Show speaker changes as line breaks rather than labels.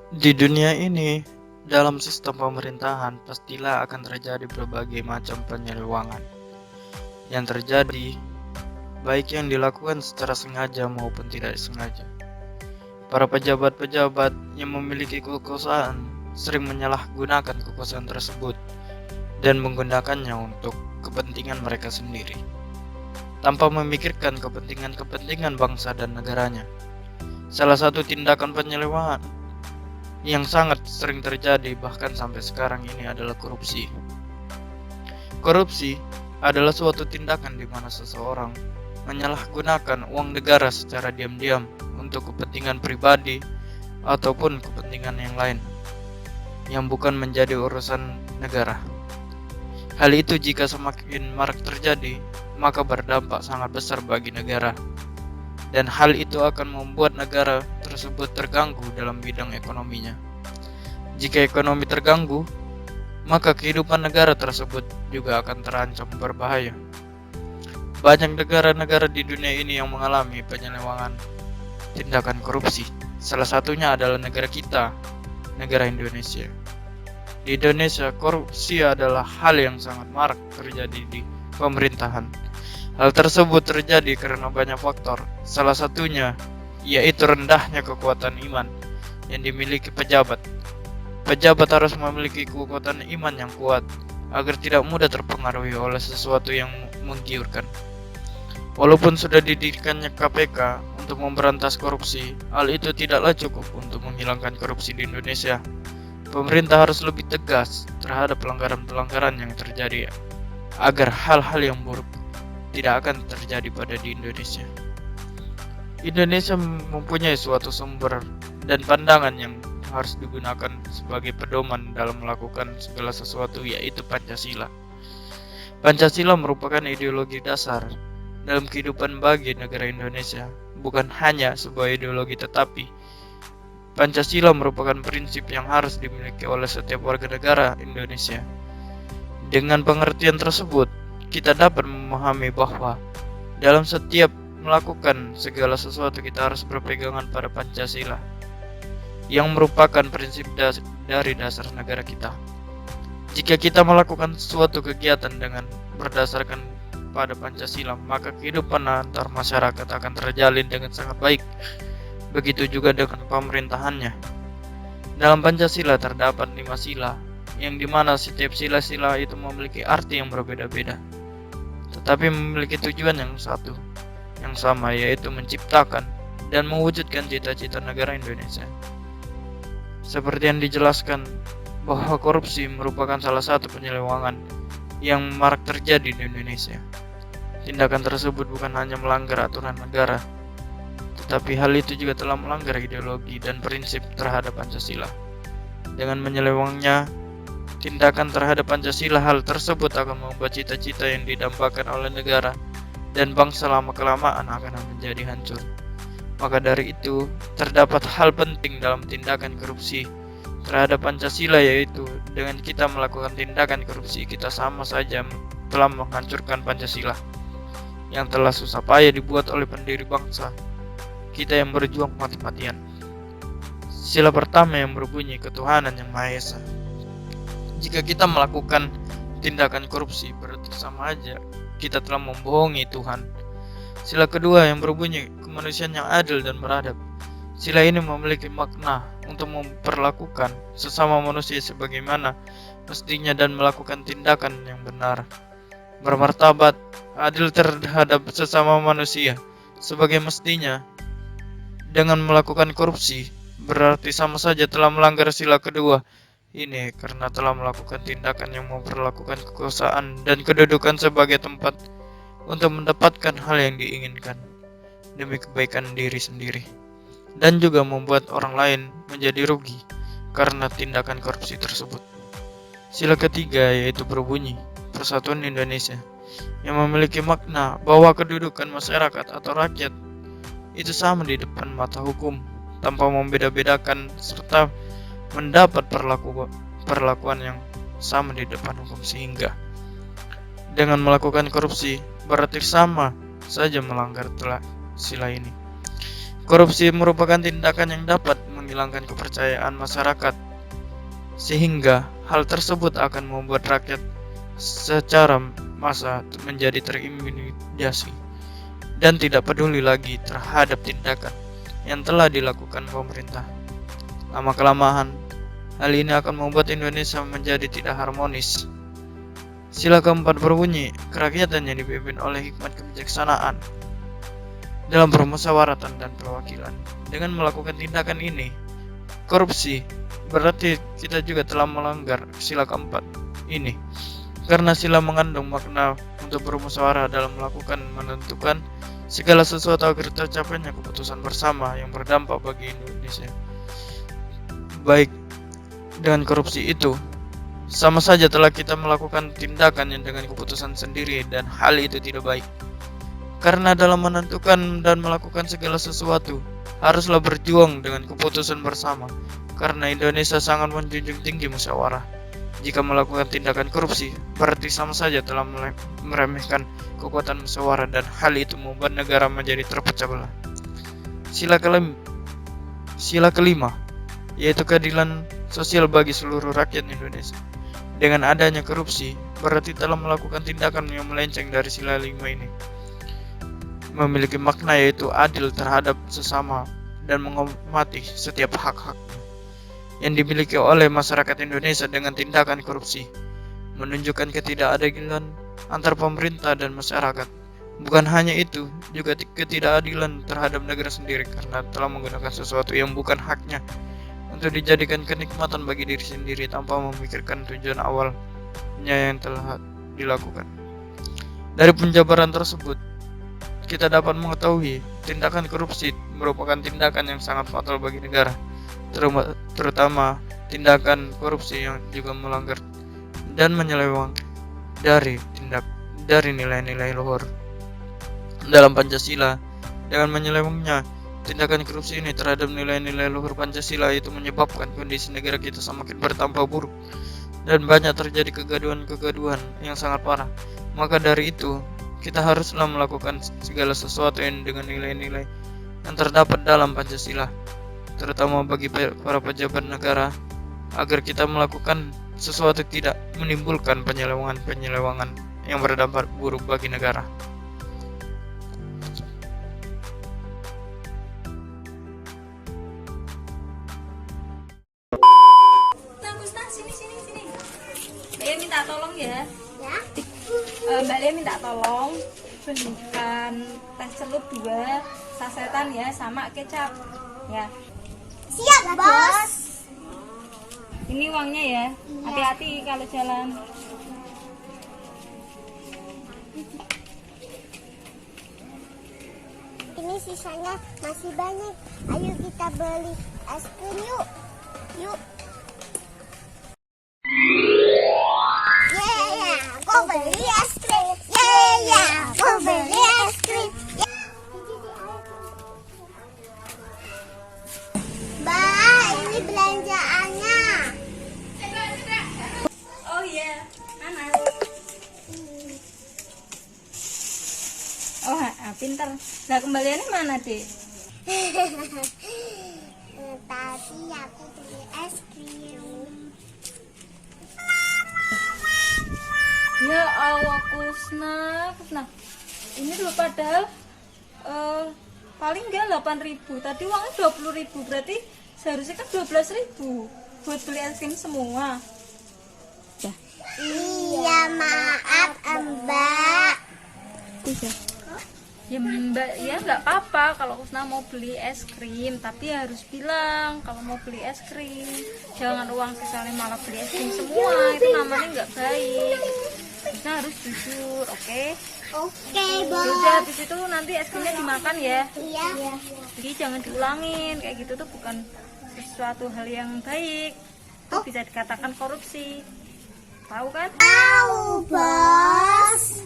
Di dunia ini, dalam sistem pemerintahan pastilah akan terjadi berbagai macam penyelewangan yang terjadi, baik yang dilakukan secara sengaja maupun tidak disengaja. Para pejabat-pejabat yang memiliki kekuasaan sering menyalahgunakan kekuasaan tersebut dan menggunakannya untuk kepentingan mereka sendiri, tanpa memikirkan kepentingan bangsa dan negaranya. Salah satu tindakan penyelewangan yang sangat sering terjadi bahkan sampai sekarang ini adalah korupsi. Korupsi adalah suatu tindakan di mana seseorang menyalahgunakan uang negara secara diam-diam untuk kepentingan pribadi ataupun kepentingan yang lain yang bukan menjadi urusan negara. Hal itu jika semakin marak terjadi, maka berdampak sangat besar bagi negara, dan hal itu akan membuat negara tersebut terganggu dalam bidang ekonominya. Jika ekonomi terganggu, maka kehidupan negara tersebut juga akan terancam berbahaya. Banyak negara-negara di dunia ini yang mengalami penyelewangan tindakan korupsi. Salah satunya adalah negara kita, negara Indonesia. Di Indonesia, korupsi adalah hal yang sangat marak terjadi di pemerintahan. Hal tersebut terjadi karena banyak faktor. Salah satunya yaitu rendahnya kekuatan iman yang dimiliki pejabat. Pejabat harus memiliki kekuatan iman yang kuat agar tidak mudah terpengaruhi oleh sesuatu yang menggiurkan. Walaupun sudah didirikannya KPK untuk memberantas korupsi, hal itu tidaklah cukup untuk menghilangkan korupsi di Indonesia. Pemerintah harus lebih tegas terhadap pelanggaran-pelanggaran yang terjadi agar hal-hal yang buruk tidak akan terjadi pada di Indonesia. Indonesia mempunyai suatu sumber dan pandangan yang harus digunakan sebagai pedoman dalam melakukan segala sesuatu, yaitu Pancasila. Pancasila merupakan ideologi dasar dalam kehidupan bagi negara Indonesia, bukan hanya sebuah ideologi tetapi Pancasila merupakan prinsip yang harus dimiliki oleh setiap warga negara Indonesia. Dengan pengertian tersebut, kita dapat memahami bahwa dalam setiap melakukan segala sesuatu kita harus berpegangan pada Pancasila, yang merupakan prinsip dari dasar negara kita. Jika kita melakukan suatu kegiatan dengan berdasarkan pada Pancasila, maka kehidupan antar masyarakat akan terjalin dengan sangat baik. Begitu juga dengan pemerintahannya. Dalam Pancasila terdapat 5 sila, yang dimana setiap sila-sila itu memiliki arti yang berbeda-beda, tetapi memiliki tujuan yang satu, yang sama, yaitu menciptakan dan mewujudkan cita-cita negara Indonesia. Seperti yang dijelaskan bahwa korupsi merupakan salah satu penyelewangan yang marak terjadi di Indonesia. Tindakan tersebut bukan hanya melanggar aturan negara, tetapi hal itu juga telah melanggar ideologi dan prinsip terhadap Pancasila. Dengan menyelewengnya tindakan terhadap Pancasila, hal tersebut akan membuat cita-cita yang didambakan oleh negara dan bangsa lama-kelamaan akan menjadi hancur. Maka dari itu, terdapat hal penting dalam tindakan korupsi terhadap Pancasila, yaitu dengan kita melakukan tindakan korupsi, kita sama saja telah menghancurkan Pancasila yang telah susah payah dibuat oleh pendiri bangsa kita yang berjuang mati-matian. Sila pertama yang berbunyi ketuhanan yang Maha Esa. Jika kita melakukan tindakan korupsi, berarti sama aja kita telah membohongi Tuhan. Sila kedua yang berbunyi kemanusiaan yang adil dan beradab. Sila ini memiliki makna untuk memperlakukan sesama manusia sebagaimana mestinya dan melakukan tindakan yang benar, bermartabat, adil terhadap sesama manusia sebagai mestinya. Dengan melakukan korupsi, berarti sama saja telah melanggar sila kedua ini karena telah melakukan tindakan yang memperlakukan kekuasaan dan kedudukan sebagai tempat untuk mendapatkan hal yang diinginkan demi kebaikan diri sendiri, dan juga membuat orang lain menjadi rugi karena tindakan korupsi tersebut. Sila ketiga yaitu berbunyi Persatuan Indonesia, yang memiliki makna bahwa kedudukan masyarakat atau rakyat itu sama di depan mata hukum tanpa membeda-bedakan serta mendapat perlakuan yang sama di depan hukum, sehingga dengan melakukan korupsi berarti sama saja melanggar sila ini. Korupsi merupakan tindakan yang dapat menghilangkan kepercayaan masyarakat, sehingga hal tersebut akan membuat rakyat secara massa menjadi terintimidasi dan tidak peduli lagi terhadap tindakan yang telah dilakukan pemerintah. Lama-kelamaan, hal ini akan membuat Indonesia menjadi tidak harmonis. Sila keempat berbunyi, kerakyatan yang dipimpin oleh hikmat kebijaksanaan dalam permusyawaratan dan perwakilan. Dengan melakukan tindakan ini, korupsi, berarti kita juga telah melanggar sila keempat ini. Karena sila mengandung makna untuk bermusyawarah dalam menentukan segala sesuatu agar tercapainya keputusan bersama yang berdampak bagi Indonesia. Baik, dengan korupsi itu, sama saja telah kita melakukan tindakan yang dengan keputusan sendiri, dan hal itu tidak baik. Karena dalam menentukan dan melakukan segala sesuatu, haruslah berjuang dengan keputusan bersama. Karena Indonesia sangat menjunjung tinggi musyawarah. Jika melakukan tindakan korupsi, berarti sama saja telah meremehkan kekuatan musyawarah, dan hal itu membuat negara menjadi terpecah belah. Sila kelima, yaitu keadilan sosial bagi seluruh rakyat Indonesia. Dengan adanya korupsi, berarti telah melakukan tindakan yang melenceng dari sila 5 ini. Memiliki makna yaitu adil terhadap sesama dan menghormati setiap hak-hak yang dimiliki oleh masyarakat Indonesia. Dengan tindakan korupsi menunjukkan ketidakadilan antar pemerintah dan masyarakat. Bukan hanya itu, juga ketidakadilan terhadap negara sendiri karena telah menggunakan sesuatu yang bukan haknya untuk dijadikan kenikmatan bagi diri sendiri tanpa memikirkan tujuan awalnya yang telah dilakukan. Dari penjabaran tersebut, kita dapat mengetahui tindakan korupsi merupakan tindakan yang sangat fatal bagi negara, terutama tindakan korupsi yang juga melanggar dan menyeleweng dari nilai-nilai luhur dalam Pancasila. Dengan menyelewengnya tindakan korupsi ini terhadap nilai-nilai luhur Pancasila, itu menyebabkan kondisi negara kita semakin bertambah buruk dan banyak terjadi kegaduhan yang sangat parah. Maka dari itu, kita haruslah melakukan segala sesuatu yang dengan nilai-nilai yang terdapat dalam Pancasila, terutama bagi para pejabat negara, agar kita melakukan sesuatu tidak menimbulkan penyelewengan yang berdampak buruk bagi negara.
Sini. Mbak Lia minta tolong ya. Mbak Lia minta tolong belikan teh celup 2 sasetan ya, sama kecap ya.
Siap, Bos.
Ini uangnya ya. Hati-hati kalau jalan.
Ini sisanya masih banyak. Ayo kita beli es krim yuk. Aku beli es krim. Aku beli es krim. Mbak, ini belanjaannya.
Oh iya, mana? Oh, pintar. Nah, kembaliannya mana, Dek?
Tadi aku beli es krim.
Ya Allah, Kusna. Ini loh padahal paling enggak 8.000. Tadi uangnya 20.000, berarti seharusnya kan 12.000 buat beli es krim semua.
Iya, maaf, Mbak.
Ya Mbak, ya nggak apa-apa kalau Kusna mau beli es krim, tapi harus bilang kalau mau beli es krim. Jangan uang kesannya malah beli es krim semua, itu namanya nggak baik. Kusna harus jujur, oke?
Oke, Bos.
Udah habis itu nanti es krimnya dimakan ya.
Iya.
Jadi jangan diulangin, kayak gitu tuh bukan sesuatu hal yang baik. Itu bisa dikatakan korupsi. Tahu kan?
Tahu, Bos.